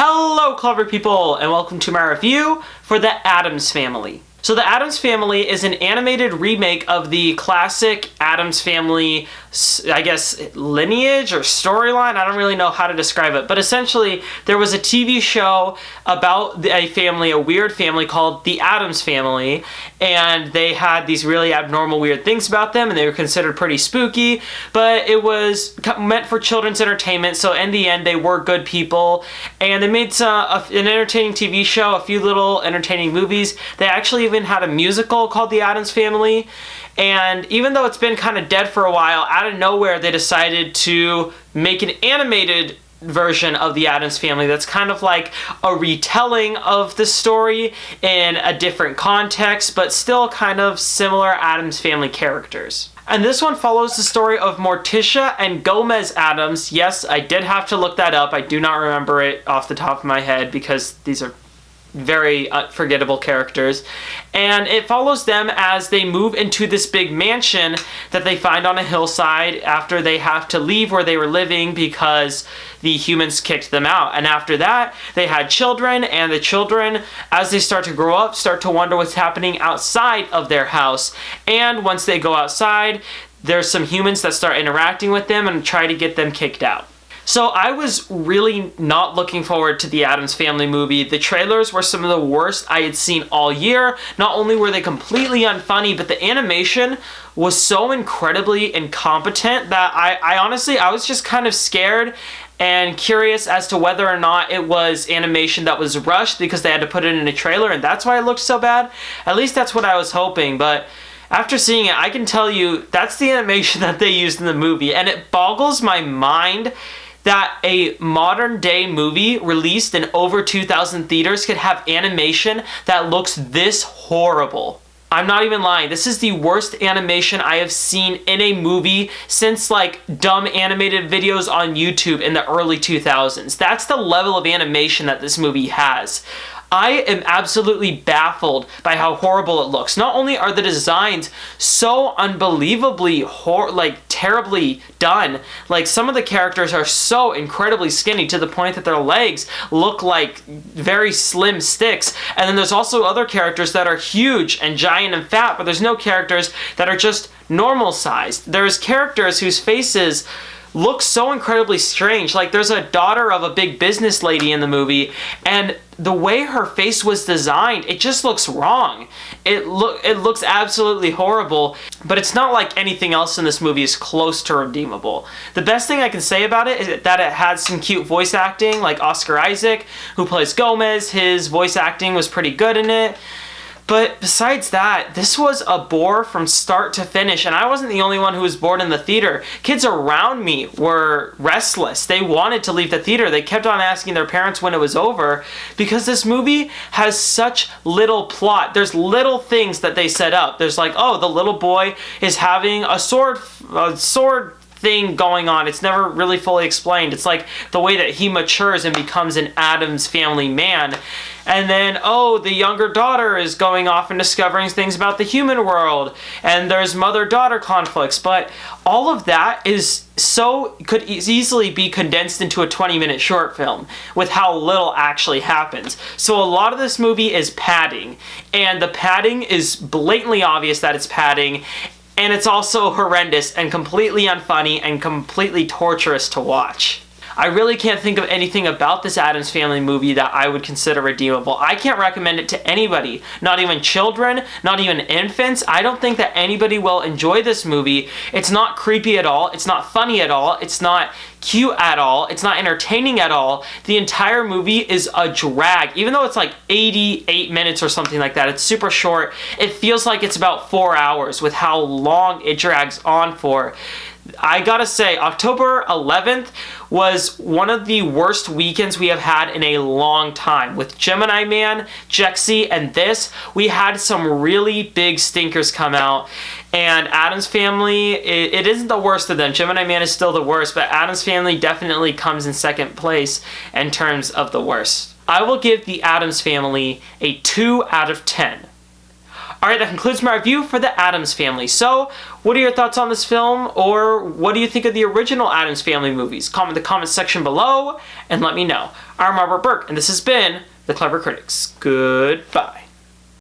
Hello, clever people, and welcome to my review for The Addams Family. So The Addams Family is an animated remake of the classic Addams Family, I guess, lineage or storyline. I don't really know how to describe it, but essentially there was a TV show about a family, a weird family called The Addams Family, and they had these really abnormal, weird things about them, and they were considered pretty spooky, but it was meant for children's entertainment, so in the end they were good people, and they made an entertaining TV show, a few little entertaining movies. They actually even had a musical called The Addams Family, and even though it's been kind of dead for a while, out of nowhere they decided to make an animated version of The Addams Family that's kind of like a retelling of the story in a different context, but still kind of similar Addams Family characters. And this one follows the story of Morticia and Gomez Addams. Yes, I did have to look that up. I do not remember it off the top of my head because these are very unforgettable characters, and it follows them as they move into this big mansion that they find on a hillside after they have to leave where they were living because the humans kicked them out. And after that they had children, and the children, as they start to grow up, start to wonder what's happening outside of their house. And once they go outside, there's some humans that start interacting with them and try to get them kicked out. So I was really not looking forward to the Addams Family movie. The trailers were some of the worst I had seen all year. Not only were they completely unfunny, but the animation was so incredibly incompetent that I honestly was just kind of scared and curious as to whether or not it was animation that was rushed because they had to put it in a trailer, and that's why it looked so bad. At least that's what I was hoping, but after seeing it, I can tell you that's the animation that they used in the movie, and it boggles my mind that a modern day movie released in over 2,000 theaters could have animation that looks this horrible. I'm not even lying. This is the worst animation I have seen in a movie since like dumb animated videos on YouTube in the early 2000s. That's the level of animation that this movie has. I am absolutely baffled by how horrible it looks. Not only are the designs so unbelievably terribly done, like some of the characters are so incredibly skinny to the point that their legs look like very slim sticks, and then there's also other characters that are huge and giant and fat, but there's no characters that are just normal sized. There's characters whose faces look so incredibly strange. Like there's a daughter of a big business lady in the movie, and the way her face was designed, it just looks wrong. It looks absolutely horrible, but it's not like anything else in this movie is close to redeemable. The best thing I can say about it is that it had some cute voice acting, like Oscar Isaac, who plays Gomez. His voice acting was pretty good in it. But besides that, this was a bore from start to finish, and I wasn't the only one who was bored in the theater. Kids around me were restless. They wanted to leave the theater. They kept on asking their parents when it was over because this movie has such little plot. There's little things that they set up. There's like, oh, the little boy is having a sword thing going on. It's never really fully explained. It's like the way that he matures and becomes an Addams Family man. And then, oh, the younger daughter is going off and discovering things about the human world, and there's mother-daughter conflicts, but all of that could easily be condensed into a 20-minute short film with how little actually happens. So a lot of this movie is padding, and the padding is blatantly obvious that it's padding, and it's also horrendous and completely unfunny and completely torturous to watch. I really can't think of anything about this Addams Family movie that I would consider redeemable. I can't recommend it to anybody, not even children, not even infants. I don't think that anybody will enjoy this movie. It's not creepy at all. It's not funny at all. It's not cute at all. It's not entertaining at all. The entire movie is a drag. Even though it's like 88 minutes or something like that, it's super short. It feels like it's about 4 hours with how long it drags on for. I gotta say, October 11th was one of the worst weekends we have had in a long time. With Gemini Man, Jexy, and this, we had some really big stinkers come out. And Addams Family, it isn't the worst of them. Gemini Man is still the worst, but Addams Family definitely comes in second place in terms of the worst. I will give the Addams Family a 2 out of 10. Alright, that concludes my review for the Addams Family. So, what are your thoughts on this film, or what do you think of the original Addams Family movies? Comment in the comment section below and let me know. I'm Robert Burke, and this has been The Clever Critics. Goodbye.